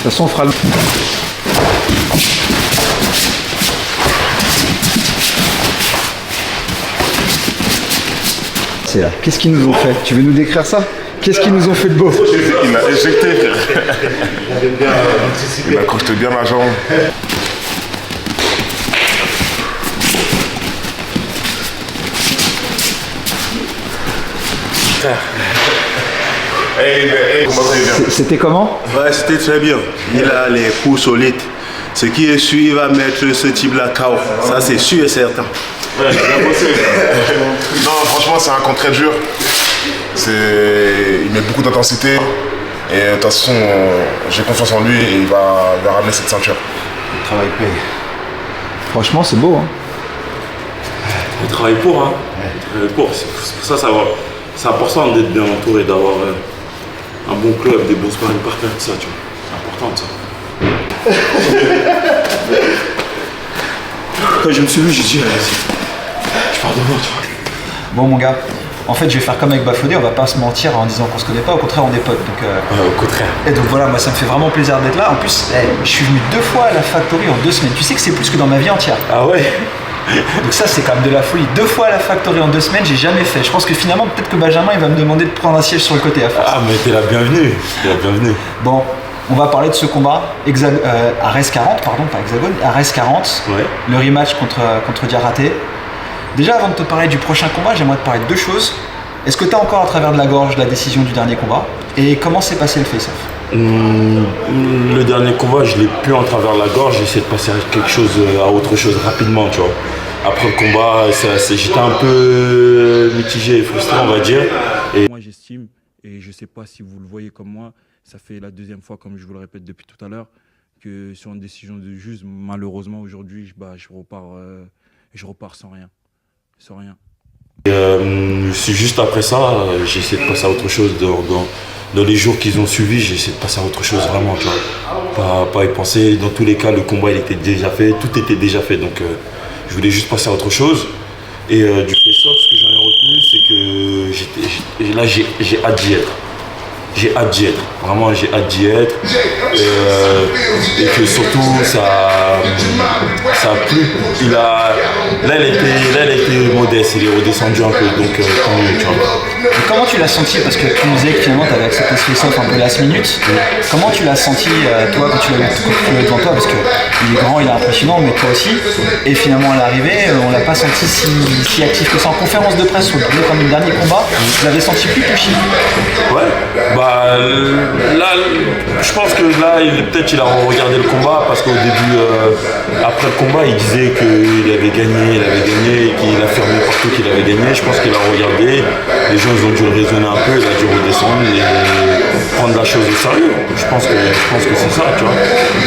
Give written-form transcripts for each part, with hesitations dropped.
toute façon, on fera le... C'est là. Qu'est-ce qu'ils nous ont fait? Tu veux nous décrire ça? Qu'est-ce qu'ils nous ont fait de beau? Il m'a éjecté. Il m'a crocheté bien ma jambe. C'était comment? Ouais, c'était très bien. Il a les coups solides. Ce qui est sûr, il va mettre ce type-là KO. Ça, c'est sûr et certain. Ouais, j'ai bien bossé. Non, franchement, c'est un contre très dur. Il met beaucoup d'intensité. Et de toute façon, j'ai confiance en lui et il va ramener cette ceinture. Le travail paye. Franchement, c'est beau. Hein. On travaille pour, hein. Pour. C'est pour ça, c'est important d'être bien entouré, d'avoir un bon club, des bons sparring partners, tout ça, tu vois. C'est important, ça. Quand je me suis vu, j'ai dit, je pars devant, tu vois. Bon, mon gars, en fait, je vais faire comme avec Bafodé, on va pas se mentir en disant qu'on se connaît pas, au contraire, on est potes. Donc, au contraire. Et donc voilà, moi, ça me fait vraiment plaisir d'être là. En plus, je suis venu 2 fois à la Factory en 2 semaines. Tu sais que c'est plus que dans ma vie entière. Ah ouais? Donc ça, c'est quand même de la folie. 2 fois à la Factory en 2 semaines, j'ai jamais fait. Je pense que finalement, peut-être que Benjamin, il va me demander de prendre un siège sur le côté à force. Ah, mais t'es la bienvenue. T'es la bienvenue. Bon, on va parler de ce combat à Res 40, pardon, pas Hexagone, à Res 40, ouais. Le rematch contre Diaraté. Déjà, avant de te parler du prochain combat, j'aimerais te parler de 2 choses. Est-ce que tu as encore à travers de la gorge la décision du dernier combat? Et comment s'est passé le face-off? Le dernier combat, je l'ai plus en travers de la gorge, j'ai essayé de passer à autre chose rapidement, tu vois. Après le combat, j'étais un peu mitigé et frustré, on va dire. Et moi, j'estime, et je sais pas si vous le voyez comme moi, ça fait la 2e fois, comme je vous le répète depuis tout à l'heure, que sur une décision de juge, malheureusement, aujourd'hui, je repars sans rien. Sans rien. C'est juste après ça, j'ai essayé de passer à autre chose. Dans les jours qu'ils ont suivi, j'ai essayé de passer à autre chose vraiment, tu vois. Pas y penser. Dans tous les cas, le combat il était déjà fait, tout était déjà fait. Donc je voulais juste passer à autre chose. Et du face-off, ce que j'en ai retenu, c'est que là j'ai hâte d'y être. J'ai hâte d'y être. Vraiment, j'ai hâte d'y être. Et que surtout, ça a plu. Là, elle était modeste, il est redescendu un peu. Donc, tant mieux, tu vois. Et comment tu l'as senti? Parce que tu nous disais que finalement tu avais accepté ce face-off un peu last minute. Comment tu l'as senti toi quand tu l'as vu devant toi? Parce qu'il est grand, il est impressionnant, mais toi aussi. Et finalement à l'arrivée, on l'a pas senti si actif que ça. En conférence de presse, comme le dernier combat, tu l'avais senti plus touché. Ouais, bah là, je pense que là, peut-être il a regardé le combat parce qu'au début, après le combat, il disait qu'il avait gagné, et qu'il affirmait partout qu'il avait gagné. Je pense qu'il a regardé. Les gens ils ont dû le raisonner un peu, il a dû redescendre et prendre la chose au sérieux. Je pense que c'est ça, tu vois.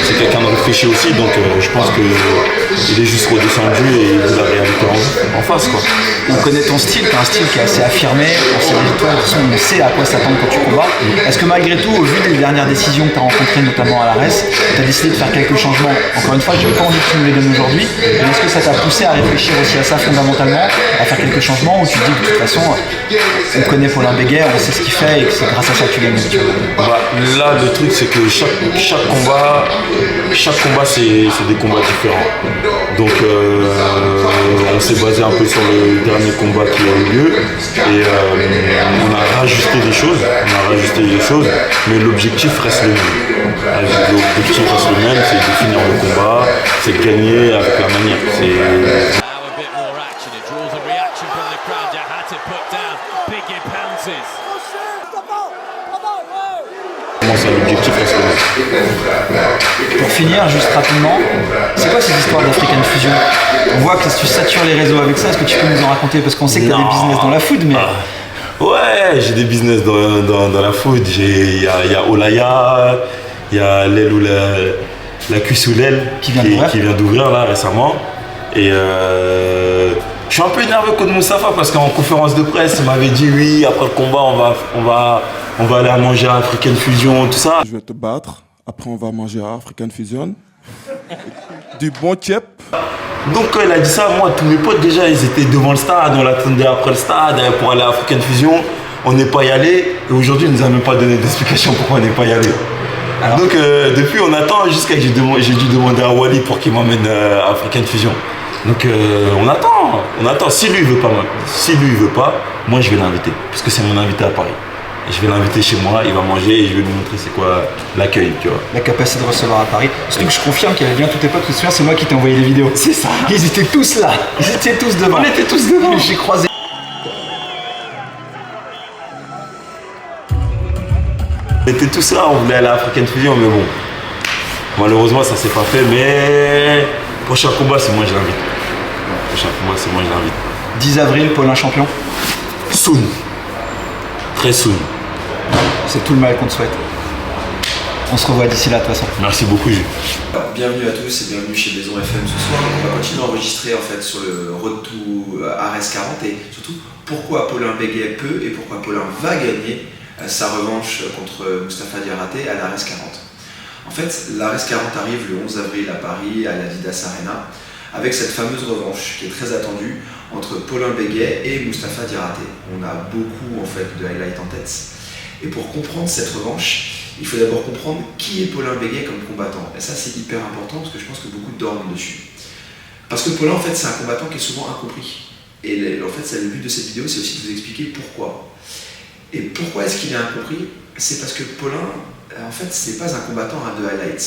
C'est quelqu'un de réfléchi aussi, donc je pense qu'il est juste redescendu et il a la réalité en face, quoi. On connaît ton style, tu as un style qui est assez affirmé, on sait à quoi s'attendre quand tu combats. Est-ce que malgré tout, au vu des dernières décisions que tu as rencontrées, notamment à la RES, tu as décidé de faire quelques changements? Encore une fois, je n'ai pas envie que tu nous les donnes aujourd'hui, mais est-ce que ça t'a poussé à réfléchir aussi à ça fondamentalement, à faire quelques changements, ou tu te dis que de toute façon, on connaît Paulin Béguet, on sait ce qu'il fait et que c'est grâce à ça que tu gagnes? Bah, là, le truc, c'est que chaque combat, c'est des combats différents. Donc, on s'est basé un peu sur le dernier combat qui a eu lieu et on a rajusté des choses, mais l'objectif reste le même. L'objectif reste le même, c'est de finir le combat, c'est de gagner avec la manière. L'objectif reste le même. Pour finir, juste rapidement, c'est quoi cette histoire d'African Fusion? On voit que tu satures les réseaux avec ça, est-ce que tu peux nous en raconter? Parce qu'on sait que tu as des business dans la food, mais... Ouais, j'ai des business dans la food. Il y a Olaya, il y a l'aile ou la cuisse ou l'aile qui vient d'ouvrir là récemment. Et je suis un peu énervé contre Moustapha parce qu'en conférence de presse, il m'avait dit oui, après le combat, on va aller manger à African Fusion, tout ça. Je vais te battre, après on va manger à African Fusion. Du bon tchèp. Donc quand il a dit ça, moi, tous mes potes déjà, ils étaient devant le stade, on l'attendait après le stade pour aller à African Fusion. On n'est pas y allé et aujourd'hui, il nous a même pas donné d'explication pourquoi on n'est pas y allé. Alors Donc depuis on attend jusqu'à que j'ai dû demander à Wally pour qu'il m'emmène à African Fusion. Donc on attend. Si lui il veut pas, moi je vais l'inviter. Parce que c'est mon invité à Paris. Et je vais l'inviter chez moi, il va manger et je vais lui montrer c'est quoi l'accueil, tu vois. La capacité de recevoir à Paris. Surtout que je confirme qu'il y avait bien tous tes potes, tu te souviens, c'est moi qui t'ai envoyé les vidéos. C'est ça. Ils étaient tous là, ils étaient tous devant. On était tous devant. J'ai croisé. On était tous là, on voulait aller à African Fusion, mais bon. Malheureusement ça s'est pas fait, mais prochain combat c'est moi je l'invite. 10 avril, Paulin champion. Soon. Très soon. C'est tout le mal qu'on te souhaite. On se revoit d'ici là de toute façon. Merci beaucoup Jules. Bienvenue à tous et bienvenue chez Maison FM ce soir. On va continuer à enregistrer en fait sur le Road to Ares 40 et surtout pourquoi Paulin Béguet peut et pourquoi Paulin va gagner sa revanche contre Mustapha Diarraté à l'Ares 40. En fait, l'Ares 40 arrive le 11 avril à Paris à l'Adidas Arena avec cette fameuse revanche qui est très attendue entre Paulin Béguet et Mustapha Diarraté. On a beaucoup en fait de highlights en tête. Et pour comprendre cette revanche, il faut d'abord comprendre qui est Paulin Béguet comme combattant. Et ça c'est hyper important parce que je pense que beaucoup dorment dessus. Parce que Paulin en fait c'est un combattant qui est souvent incompris. Et en fait le but de cette vidéo c'est aussi de vous expliquer pourquoi. Et pourquoi est-ce qu'il est incompris? C'est parce que Paulin, en fait, c'est pas un combattant à de highlights.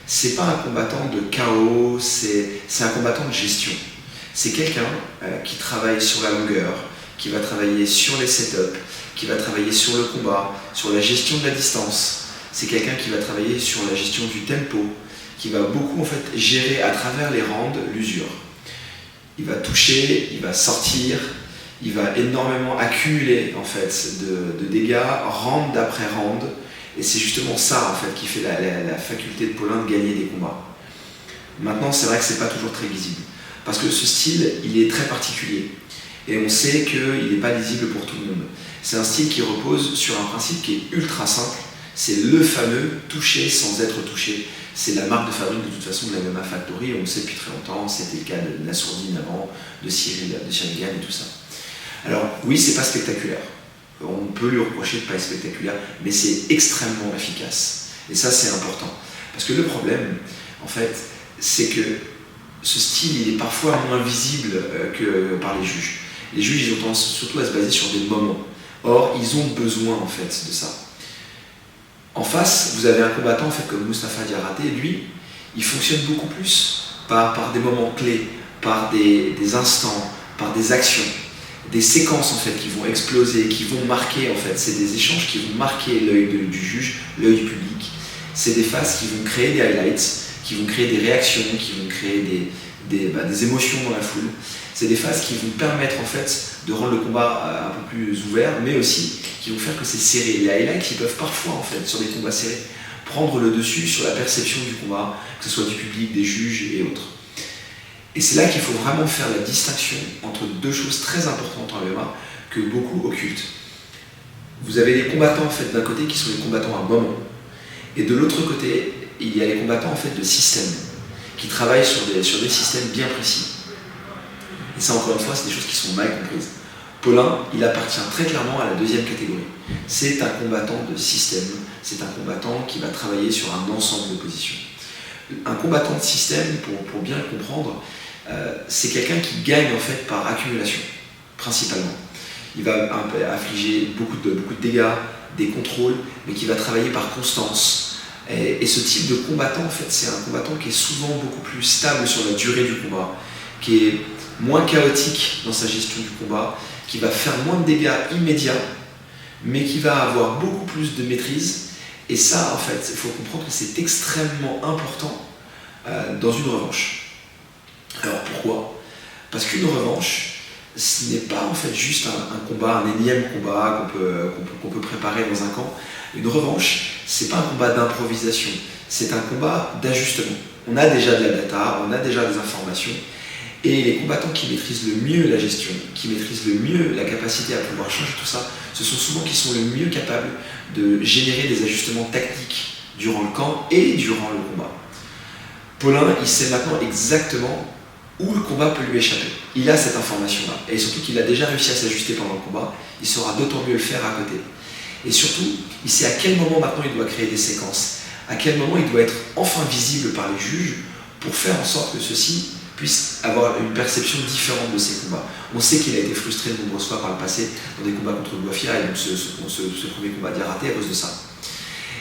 C'est pas un combattant de KO, c'est un combattant de gestion. C'est quelqu'un qui travaille sur la longueur, qui va travailler sur les setups, qui va travailler sur le combat, sur la gestion de la distance. C'est quelqu'un qui va travailler sur la gestion du tempo, qui va beaucoup en fait gérer à travers les rounds l'usure. Il va toucher, il va sortir, il va énormément accumuler en fait de dégâts round d'après round. Et c'est justement ça en fait qui fait la faculté de Paulin de gagner des combats. Maintenant c'est vrai que c'est pas toujours très visible. Parce que ce style il est très particulier. Et on sait qu'il n'est pas lisible pour tout le monde. C'est un style qui repose sur un principe qui est ultra simple. C'est le fameux toucher sans être touché. C'est la marque de fabrique de toute façon de la MMA Factory. On le sait depuis très longtemps. C'était le cas de Nassourdine avant, de Cyril Gann et tout ça. Alors oui, c'est pas spectaculaire. On peut lui reprocher de ne pas être spectaculaire, mais c'est extrêmement efficace. Et ça, c'est important. Parce que le problème, en fait, c'est que ce style, il est parfois moins visible que par les juges. Les juges, ils ont tendance surtout à se baser sur des moments. Or, ils ont besoin, en fait, de ça. En face, vous avez un combattant, en fait, comme Mustapha Diarraté. Lui, il fonctionne beaucoup plus par des moments clés, par des instants, par des actions. Des séquences en fait qui vont exploser, qui vont marquer en fait, c'est des échanges qui vont marquer l'œil du juge, l'œil du public. C'est des phases qui vont créer des highlights, qui vont créer des réactions, qui vont créer des émotions dans la foule. C'est des phases qui vont permettre en fait de rendre le combat un peu plus ouvert, mais aussi qui vont faire que c'est serré. Les highlights, ils peuvent parfois en fait sur des combats serrés prendre le dessus sur la perception du combat, que ce soit du public, des juges et autres. Et c'est là qu'il faut vraiment faire la distinction entre deux choses très importantes en MMA que beaucoup occultent. Vous avez les combattants en fait, d'un côté qui sont les combattants à moment, et de l'autre côté, il y a les combattants en fait, de système, qui travaillent sur des systèmes bien précis. Et ça encore une fois, c'est des choses qui sont mal comprises. Paulin, il appartient très clairement à la deuxième catégorie. C'est un combattant de système, c'est un combattant qui va travailler sur un ensemble de positions. Un combattant de système, pour bien le comprendre, c'est quelqu'un qui gagne en fait par accumulation, principalement. Il va affliger beaucoup de dégâts, des contrôles, mais qui va travailler par constance. Et ce type de combattant, en fait, c'est un combattant qui est souvent beaucoup plus stable sur la durée du combat, qui est moins chaotique dans sa gestion du combat, qui va faire moins de dégâts immédiats, mais qui va avoir beaucoup plus de maîtrise. Et ça, en fait, il faut comprendre que c'est extrêmement important dans une revanche. Alors pourquoi? Parce qu'une revanche, ce n'est pas en fait juste un combat, un énième combat qu'on peut préparer dans un camp. Une revanche, c'est pas un combat d'improvisation, c'est un combat d'ajustement. On a déjà de la data, on a déjà des informations, et les combattants qui maîtrisent le mieux la gestion, qui maîtrisent le mieux la capacité à pouvoir changer tout ça, ce sont souvent qui sont le mieux capables de générer des ajustements tactiques durant le camp et durant le combat. Paulin, il sait maintenant exactement où le combat peut lui échapper. Il a cette information-là, et surtout qu'il a déjà réussi à s'ajuster pendant le combat, il saura d'autant mieux le faire à côté. Et surtout, il sait à quel moment maintenant il doit créer des séquences, À quel moment il doit être enfin visible par les juges pour faire en sorte que ceux-ci puissent avoir une perception différente de ces combats. On sait qu'il a été frustré de nombreuses fois par le passé dans des combats contre Boifia, et donc ce premier combat d'y a raté à cause de ça.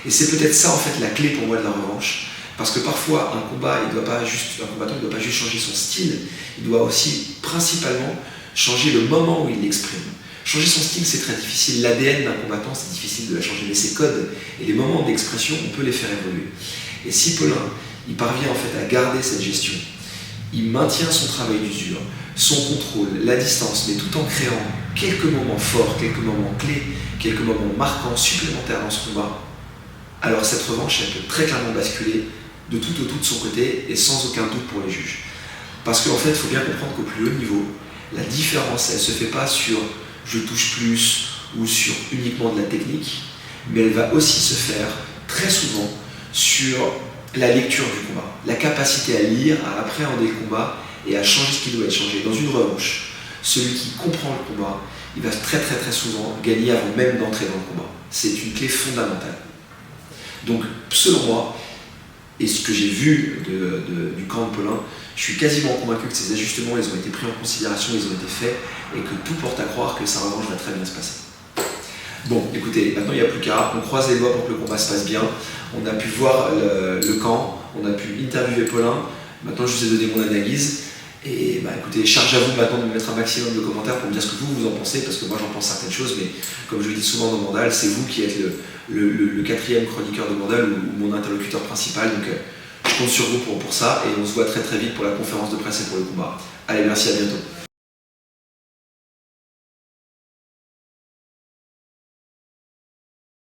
Et c'est peut-être ça en fait la clé pour moi de la revanche, parce que parfois un combattant ne doit pas juste changer son style, il doit aussi principalement changer le moment où il l'exprime. Changer son style, c'est très difficile. L'ADN d'un combattant, c'est difficile de la changer, mais ses codes et les moments d'expression, on peut les faire évoluer. Et si Paulin, il parvient en fait à garder cette gestion, il maintient son travail d'usure, son contrôle, la distance, mais tout en créant quelques moments forts, quelques moments clés, quelques moments marquants supplémentaires dans ce combat, alors cette revanche, elle peut très clairement basculer de tout au tout de son côté et sans aucun doute pour les juges. Parce qu'en fait, il faut bien comprendre qu'au plus haut niveau, la différence, elle ne se fait pas sur je touche plus ou sur uniquement de la technique, mais elle va aussi se faire très souvent sur la lecture du combat, la capacité à lire, à appréhender le combat et à changer ce qui doit être changé. Dans une revanche, celui qui comprend le combat, il va très souvent gagner avant même d'entrer dans le combat. C'est une clé fondamentale. Donc, selon moi, et ce que j'ai vu du camp de Paulin, je suis quasiment convaincu que ces ajustements, ils ont été pris en considération, ils ont été faits, et que tout porte à croire que sa revanche va très bien se passer. Bon, écoutez, maintenant il n'y a plus qu'à, on croise les doigts pour que le combat se passe bien. On a pu voir le camp, on a pu interviewer Paulin, maintenant je vous ai donné mon analyse. Et bah écoutez, charge à vous maintenant de me mettre un maximum de commentaires pour me dire ce que vous en pensez, parce que moi j'en pense certaines choses, mais comme je le dis souvent dans Mandal, c'est vous qui êtes le quatrième chroniqueur de Mandal ou mon interlocuteur principal, donc je compte sur vous pour ça, et on se voit très vite pour la conférence de presse et pour le combat. Allez, merci, à bientôt.